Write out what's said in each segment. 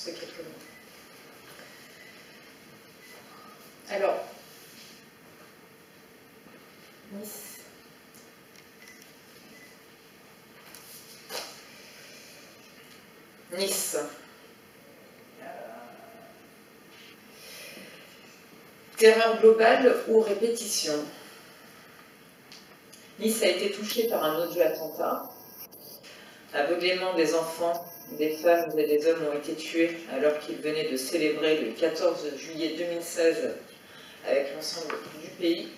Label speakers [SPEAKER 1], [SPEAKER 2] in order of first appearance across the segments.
[SPEAKER 1] ces quelques mots. Alors, Nice. Nice. Terreur globale ou répétition? Nice a été touchée par un odieux attentat. Aveuglément, des enfants, des femmes et des hommes ont été tués alors qu'ils venaient de célébrer le 14 juillet 2016 avec l'ensemble du pays.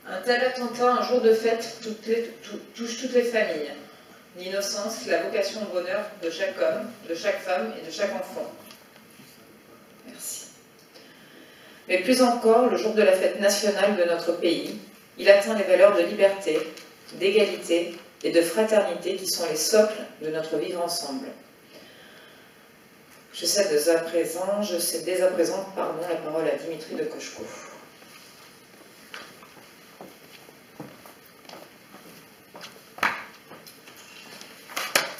[SPEAKER 1] Un tel attentat, un jour de fête, touche toutes les familles. L'innocence, la vocation au bonheur de chaque homme, de chaque femme et de chaque enfant. Merci. Mais plus encore, le jour de la fête nationale de notre pays, il atteint les valeurs de liberté, d'égalité et de fraternité qui sont les socles de notre vivre ensemble. Je cède dès à présent la parole à Dimitri de Kochko.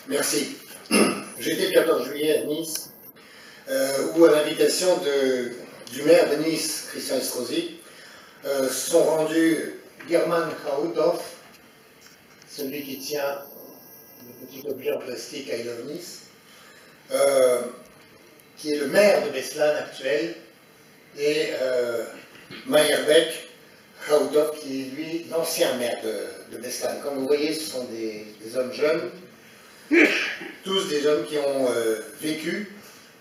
[SPEAKER 2] Merci. J'étais le 14 juillet à Nice, où à l'invitation du maire de Nice, Christian Estrosi, sont rendus German Krauthoff, celui qui tient le petit objet en plastique I Love Nice, qui est le maire de Beslan actuel, et Meyerbeck Krauthoff, qui est lui l'ancien maire de Beslan. Comme vous voyez, ce sont des hommes jeunes, tous des hommes qui ont vécu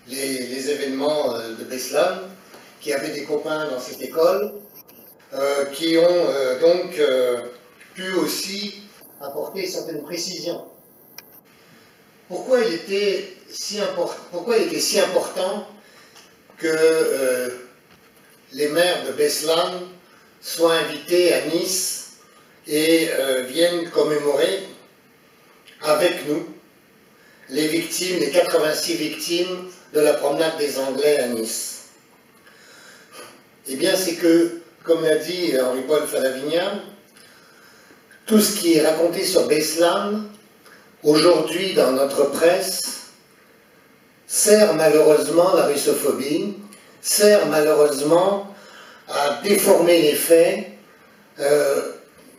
[SPEAKER 2] les événements de Beslan, qui avaient des copains dans cette école, qui ont donc pu aussi apporter certaines précisions. Pourquoi il était si important que les maires de Beslan soient invités à Nice et viennent commémorer avec nous les victimes, les 86 victimes de la promenade des Anglais à Nice? Eh bien, c'est que, comme l'a dit Henri-Paul Falavigna, tout ce qui est raconté sur Beslan, aujourd'hui dans notre presse, sert malheureusement la russophobie, sert malheureusement à déformer les faits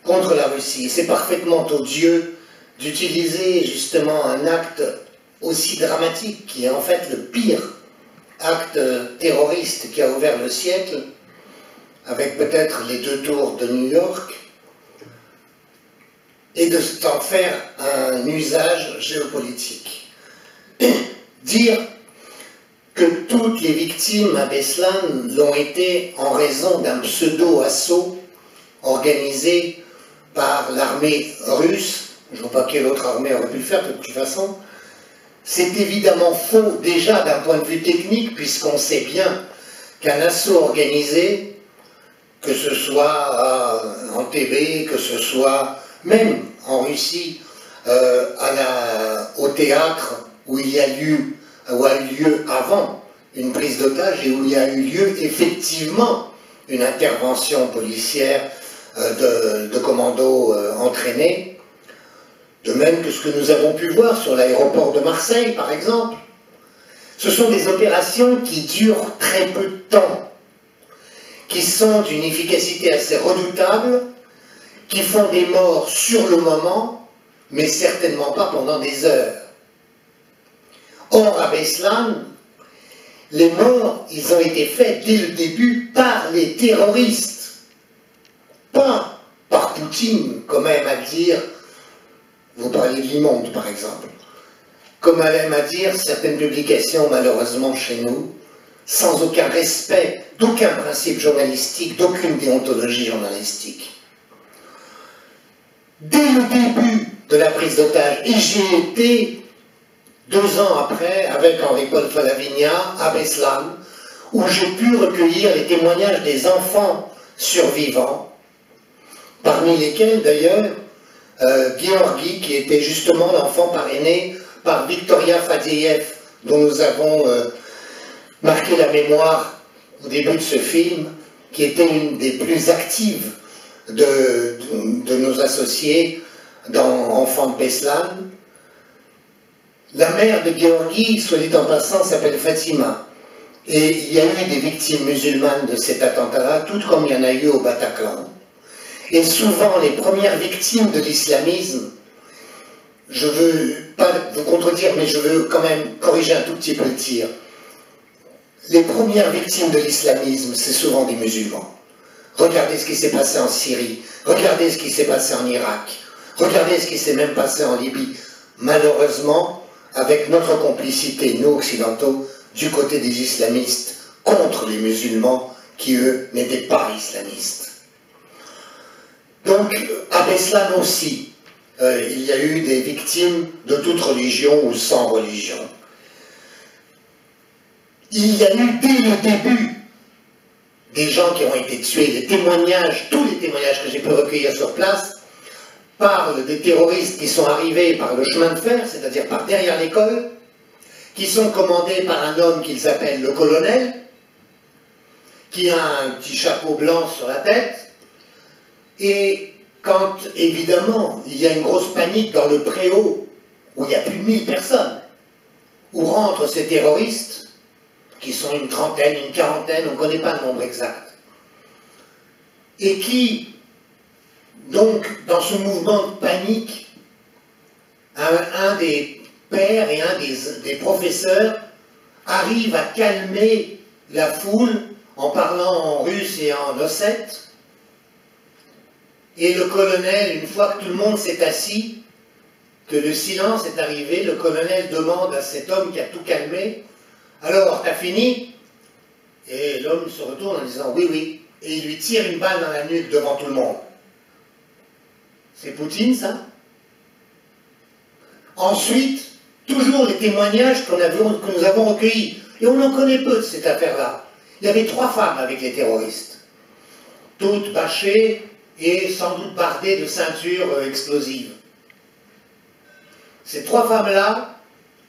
[SPEAKER 2] contre la Russie. C'est parfaitement odieux d'utiliser justement un acte aussi dramatique, qui est en fait le pire acte terroriste qui a ouvert le siècle, avec peut-être les 2 tours de New York, et de s'en faire un usage géopolitique. Dire que toutes les victimes à Beslan l'ont été en raison d'un pseudo-assaut organisé par l'armée russe. Je ne vois pas quelle autre armée aurait pu le faire de toute façon. C'est évidemment faux déjà d'un point de vue technique, puisqu'on sait bien qu'un assaut organisé, que ce soit en TB, que ce soit même en Russie, au théâtre où il y a eu lieu avant une prise d'otage et où il y a eu lieu effectivement une intervention policière de commandos entraînés, de même que ce que nous avons pu voir sur l'aéroport de Marseille, par exemple. Ce sont des opérations qui durent très peu de temps, qui sont d'une efficacité assez redoutable, qui font des morts sur le moment, mais certainement pas pendant des heures. Or, à Beslan, les morts, ils ont été faits dès le début par les terroristes, pas par Poutine, comme aime à dire. Vous parliez du Monde, par exemple. Comme elle aime à dire certaines publications, malheureusement, chez nous, sans aucun respect d'aucun principe journalistique, d'aucune déontologie journalistique. Dès le début de la prise d'otage, et j'y étais 2 ans après, avec Henri-Paul Falavigna, à Beslan, où j'ai pu recueillir les témoignages des enfants survivants, parmi lesquels, d'ailleurs, Georgi, qui était justement l'enfant parrainé par Victoria Fadiev, dont nous avons marqué la mémoire au début de ce film, qui était une des plus actives de nos associés dans Enfants de Beslan. La mère de Gueorgui, soit dit en passant, s'appelle Fatima. Et il y a eu des victimes musulmanes de cet attentat-là, tout comme il y en a eu au Bataclan. Et souvent, les premières victimes de l'islamisme, je ne veux pas vous contredire, mais je veux quand même corriger un tout petit peu le tir. Les premières victimes de l'islamisme, c'est souvent des musulmans. Regardez ce qui s'est passé en Syrie, regardez ce qui s'est passé en Irak, regardez ce qui s'est même passé en Libye. Malheureusement, avec notre complicité, nous occidentaux, du côté des islamistes, contre les musulmans qui, eux, n'étaient pas islamistes. Donc, à Beslan aussi, il y a eu des victimes de toute religion ou sans religion. Il y a eu dès le début des gens qui ont été tués, les témoignages, tous les témoignages que j'ai pu recueillir sur place, parlent des terroristes qui sont arrivés par le chemin de fer, c'est-à-dire par derrière l'école, qui sont commandés par un homme qu'ils appellent le colonel, qui a un petit chapeau blanc sur la tête, et quand, évidemment, il y a une grosse panique dans le préau, où il y a plus de 1000 personnes, où rentrent ces terroristes, qui sont une trentaine, une quarantaine, on ne connaît pas le nombre exact, et qui, donc, dans ce mouvement de panique, un des pères et un des professeurs arrivent à calmer la foule en parlant en russe et en ossète, et le colonel, une fois que tout le monde s'est assis, que le silence est arrivé, le colonel demande à cet homme qui a tout calmé, « Alors, t'as fini ?» Et l'homme se retourne en disant « Oui, oui », et il lui tire une balle dans la nuque devant tout le monde. C'est Poutine, ça? Ensuite, toujours les témoignages que nous avons recueillis, et on en connaît peu de cette affaire-là. Il y avait 3 femmes avec les terroristes, toutes bâchées et sans doute bardées de ceintures explosives. Ces 3 femmes-là,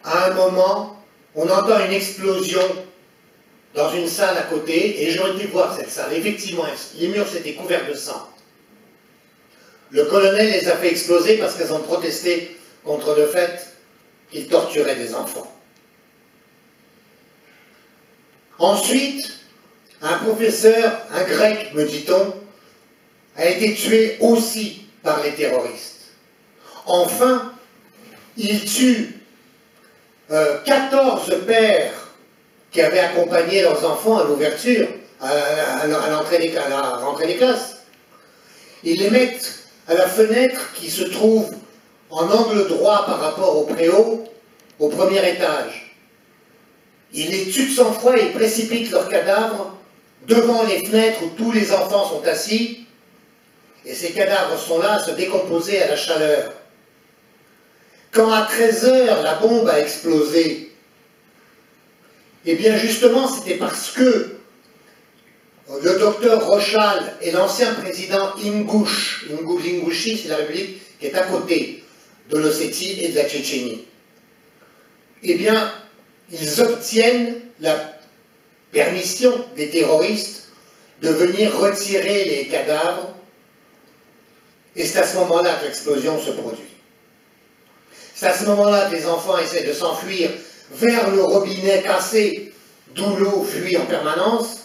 [SPEAKER 2] à un moment, on entend une explosion dans une salle à côté, et j'ai été voir cette salle. Effectivement, les murs s'étaient couverts de sang. Le colonel les a fait exploser parce qu'elles ont protesté contre le fait qu'ils torturaient des enfants. Ensuite, un professeur, un grec, me dit-on, a été tué aussi par les terroristes. Enfin, il tue 14 pères qui avaient accompagné leurs enfants à l'ouverture, à la rentrée des classes. Ils les mettent à la fenêtre qui se trouve en angle droit par rapport au préau, au premier étage. Ils les tuent de sang-froid et précipitent leurs cadavres devant les fenêtres où tous les enfants sont assis, et ces cadavres sont là à se décomposer à la chaleur. Quand à 13 h la bombe a explosé, eh bien justement c'était parce que le docteur Rochal et l'ancien président Ingouchi, c'est la République qui est à côté de l'Ossétie et de la Tchétchénie, eh bien ils obtiennent la permission des terroristes de venir retirer les cadavres, et c'est à ce moment-là que l'explosion se produit. C'est à ce moment-là que les enfants essaient de s'enfuir vers le robinet cassé, d'où l'eau fuit en permanence,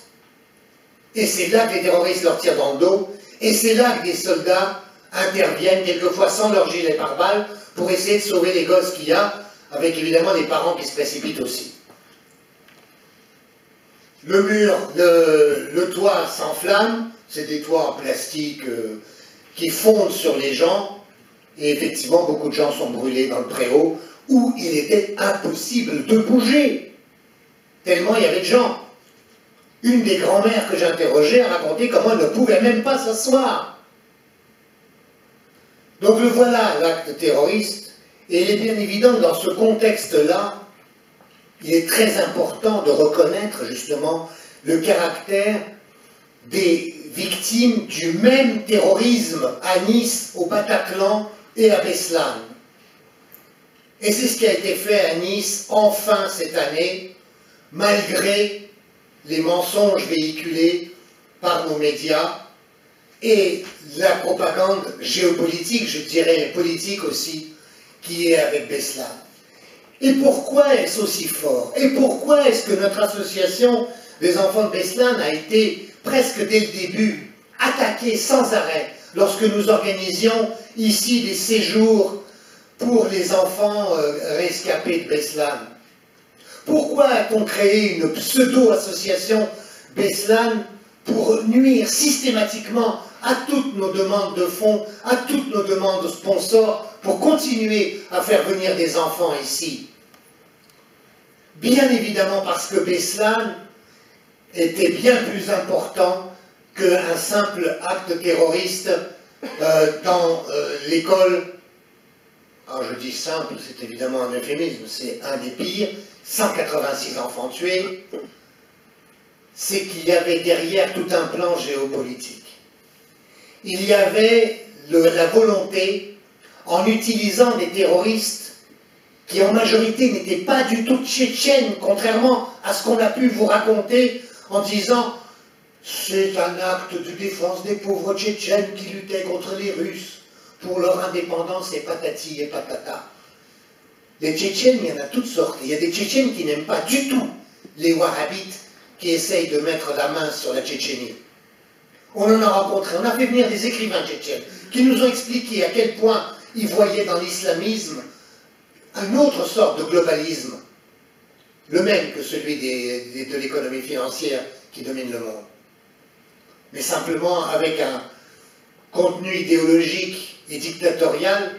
[SPEAKER 2] et c'est là que les terroristes leur tirent dans le dos, et c'est là que des soldats interviennent, quelquefois sans leur gilet pare-balles, pour essayer de sauver les gosses qu'il y a, avec évidemment les parents qui se précipitent aussi. Le mur, le toit s'enflamme, c'est des toits en plastique qui fondent sur les gens, et effectivement beaucoup de gens sont brûlés dans le préau, où il était impossible de bouger, tellement il y avait de gens. Une des grand-mères que j'ai interrogées a raconté comment elle ne pouvait même pas s'asseoir. Donc le voilà, l'acte terroriste, et il est bien évident que dans ce contexte-là, il est très important de reconnaître justement le caractère des victimes du même terrorisme à Nice, au Bataclan et à Beslan. Et c'est ce qui a été fait à Nice, enfin cette année, malgré les mensonges véhiculés par nos médias, et la propagande géopolitique, je dirais politique aussi, qui est avec Beslan. Et pourquoi est-ce aussi fort? Et pourquoi est-ce que notre association des enfants de Beslan a été presque dès le début attaquée sans arrêt lorsque nous organisions ici des séjours pour les enfants rescapés de Beslan? Pourquoi a-t-on créé une pseudo-association Beslan pour nuire systématiquement à toutes nos demandes de fonds, à toutes nos demandes de sponsors, pour continuer à faire venir des enfants ici? Bien évidemment parce que Beslan était bien plus important qu'un simple acte terroriste dans l'école. Alors je dis simple, c'est évidemment un euphémisme, c'est un des pires, 186 enfants tués, c'est qu'il y avait derrière tout un plan géopolitique. Il y avait la volonté, en utilisant des terroristes qui en majorité n'étaient pas du tout tchétchènes, contrairement à ce qu'on a pu vous raconter en disant c'est un acte de défense des pauvres tchétchènes qui luttaient contre les Russes pour leur indépendance et patati et patata. Les Tchétchènes, il y en a toutes sortes. Il y a des Tchétchènes qui n'aiment pas du tout les Wahhabites qui essayent de mettre la main sur la Tchétchénie. On en a rencontré, on a fait venir des écrivains tchétchènes qui nous ont expliqué à quel point ils voyaient dans l'islamisme une autre sorte de globalisme, le même que celui de l'économie financière qui domine le monde. Mais simplement avec un contenu idéologique et dictatorial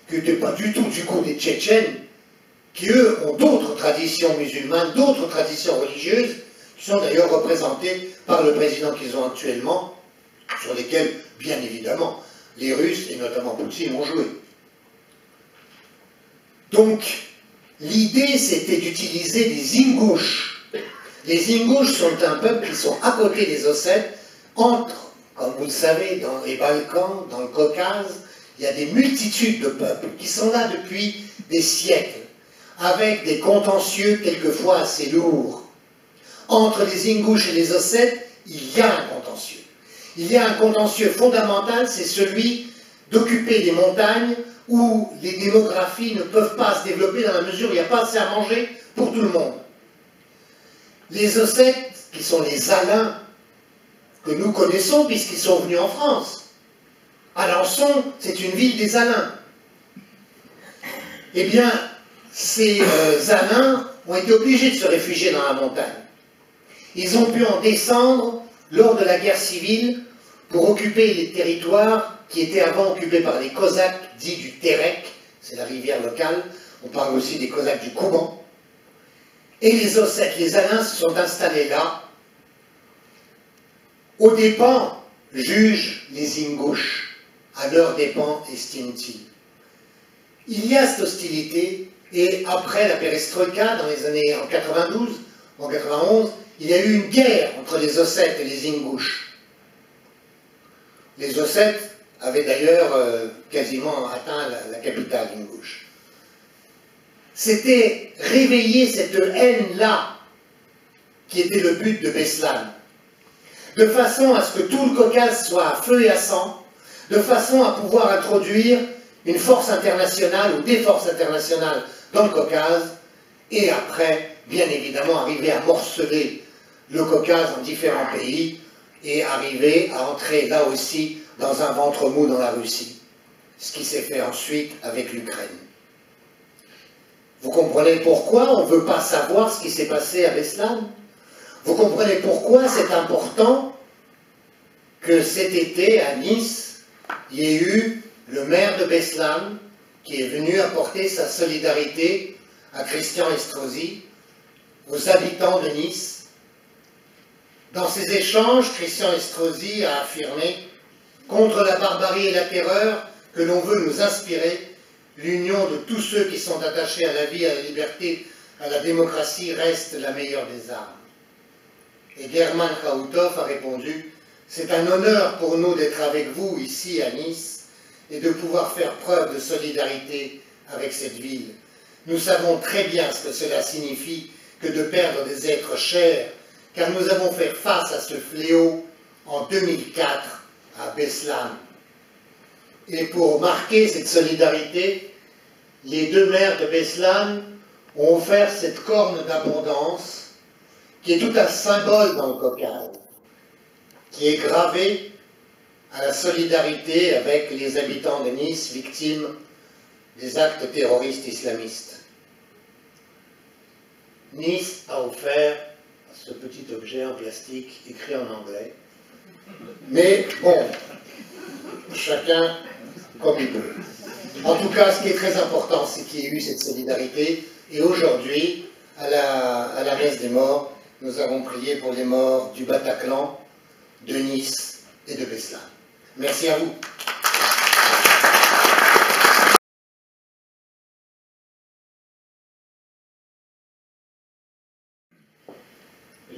[SPEAKER 2] qui n'était pas du tout du coup des Tchétchènes, qui eux ont d'autres traditions musulmanes, d'autres traditions religieuses, qui sont d'ailleurs représentées par le président qu'ils ont actuellement, sur lesquels, bien évidemment, les Russes, et notamment Poutine, ont joué. Donc, l'idée, c'était d'utiliser des Ingouches. Les Ingouches sont un peuple qui sont à côté des Ossètes, entre, comme vous le savez, dans les Balkans, dans le Caucase, il y a des multitudes de peuples qui sont là depuis des siècles, avec des contentieux quelquefois assez lourds. Entre les Ingouches et les Ossètes, il y a un contentieux. Il y a un contentieux fondamental, c'est celui d'occuper des montagnes où les démographies ne peuvent pas se développer dans la mesure où il n'y a pas assez à manger pour tout le monde. Les Ossètes, qui sont les Alains, que nous connaissons puisqu'ils sont venus en France. Alençon, c'est une ville des Alains. Eh bien, ces Alains ont été obligés de se réfugier dans la montagne. Ils ont pu en descendre lors de la guerre civile pour occuper les territoires qui étaient avant occupés par les Cosaques, dits du Terek, c'est la rivière locale, on parle aussi des Cosaques du Kouban. Et les Ossètes, les Alains se sont installés là, aux dépens, jugent les Ingouches, à leurs dépens, estiment-ils. Il y a cette hostilité, et après la perestroïka, dans les années en 92, en 91, il y a eu une guerre entre les Ossètes et les Ingouches. Les Ossètes avaient d'ailleurs quasiment atteint la capitale ingouche. C'était réveiller cette haine-là qui était le but de Beslan, de façon à ce que tout le Caucase soit à feu et à sang, de façon à pouvoir introduire une force internationale ou des forces internationales dans le Caucase, et après, bien évidemment, arriver à morceler le Caucase en différents pays, et arriver à entrer là aussi dans un ventre mou dans la Russie, ce qui s'est fait ensuite avec l'Ukraine. Vous comprenez pourquoi on ne veut pas savoir ce qui s'est passé à Beslan? Vous comprenez pourquoi c'est important que cet été, à Nice, il y ait eu le maire de Beslan qui est venu apporter sa solidarité à Christian Estrosi, aux habitants de Nice. Dans ces échanges, Christian Estrosi a affirmé « Contre la barbarie et la terreur que l'on veut nous inspirer, l'union de tous ceux qui sont attachés à la vie, à la liberté, à la démocratie reste la meilleure des armes. » Et German Khaoutov a répondu « C'est un honneur pour nous d'être avec vous ici à Nice et de pouvoir faire preuve de solidarité avec cette ville. Nous savons très bien ce que cela signifie que de perdre des êtres chers, car nous avons fait face à ce fléau en 2004 à Beslan. Et pour marquer cette solidarité, les deux maires de Beslan ont offert cette corne d'abondance qui est tout un symbole dans le Caucase, qui est gravée à la solidarité avec les habitants de Nice victimes des actes terroristes islamistes. Nice a offert ce petit objet en plastique écrit en anglais, mais bon, chacun comme il peut. En tout cas, ce qui est très important, c'est qu'il y ait eu cette solidarité, et aujourd'hui, à la messe des morts, nous avons prié pour les morts du Bataclan, de Nice et de Beslan. Merci à vous.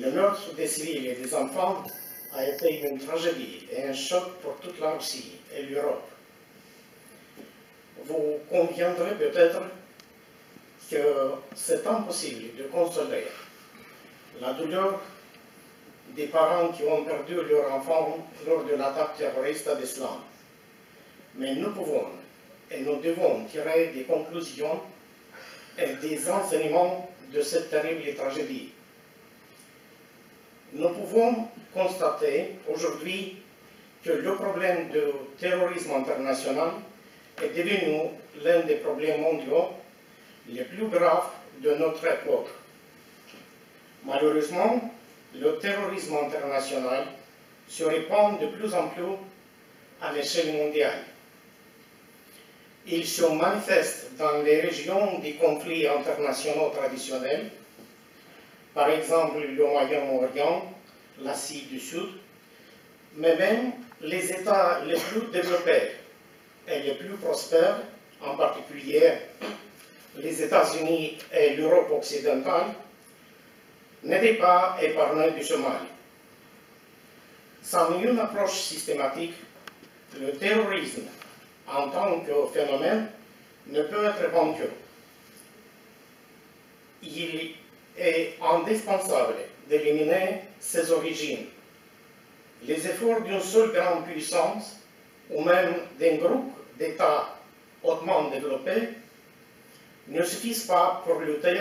[SPEAKER 3] Le meurtre des civils et des enfants a été une tragédie et un choc pour toute la Russie et l'Europe. Vous conviendrez peut-être que c'est impossible de consoler la douleur des parents qui ont perdu leur enfant lors de l'attaque terroriste à Beslan. Mais nous pouvons et nous devons tirer des conclusions et des enseignements de cette terrible tragédie. Nous pouvons constater aujourd'hui que le problème du terrorisme international est devenu l'un des problèmes mondiaux les plus graves de notre époque. Malheureusement, le terrorisme international se répand de plus en plus à l'échelle mondiale. Il se manifeste dans les régions des conflits internationaux traditionnels, par exemple le Moyen-Orient, l'Asie du Sud, mais même les États les plus développés et les plus prospères, en particulier les États-Unis et l'Europe occidentale, n'étaient pas épargnés de ce mal. Sans une approche systématique, le terrorisme en tant que phénomène ne peut être vaincu. Il est indispensable d'éliminer ses origines. Les efforts d'une seule grande puissance, ou même d'un groupe d'États hautement développés, ne suffisent pas pour lutter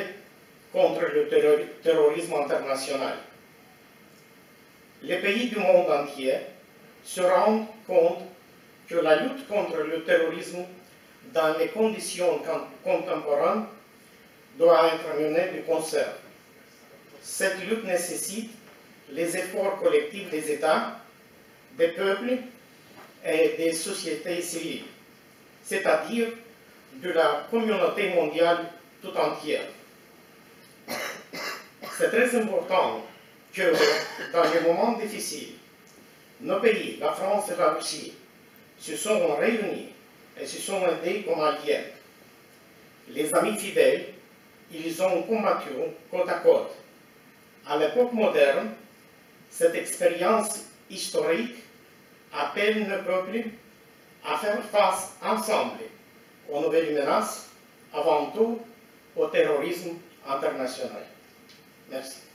[SPEAKER 3] contre le terrorisme international. Les pays du monde entier se rendent compte que la lutte contre le terrorisme dans les conditions contemporaines doit être menée de concert. Cette lutte nécessite les efforts collectifs des États, des peuples et des sociétés civiles, c'est-à-dire de la communauté mondiale tout entière. C'est très important que, dans les moments difficiles, nos pays, la France et la Russie, se sont réunis et se sont aidés comme alliés. Les amis fidèles, ils ont combattu côte à côte. À l'époque moderne, cette expérience historique appelle nos peuples à faire face ensemble aux nouvelles menaces, avant tout au terrorisme international. Merci.